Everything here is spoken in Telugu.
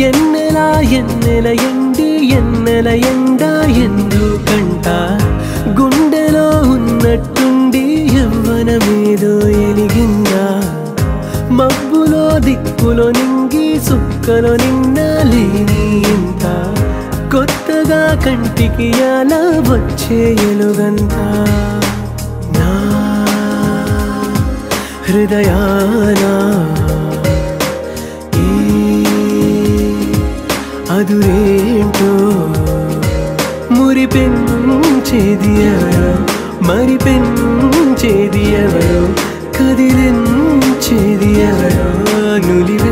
ఎన్నెలా ఎన్నెల ఎండి ఎన్నెల ఎండ ఎందుకంట గుండెలో ఉన్నట్టుండి యవ్వనమేదో ఎలిగిందా మబ్బులో దిక్కులో నింగి సుక్కలో నిన్న లేని ఇంత కొత్తగా కంటికి అలా వచ్చే ఎలుగంత నా హృదయాన అదురేంటో మురిపెంచేది ఎవరో మరిపెంచేది ఎవరో కదిలించేది ఎవరో నులివె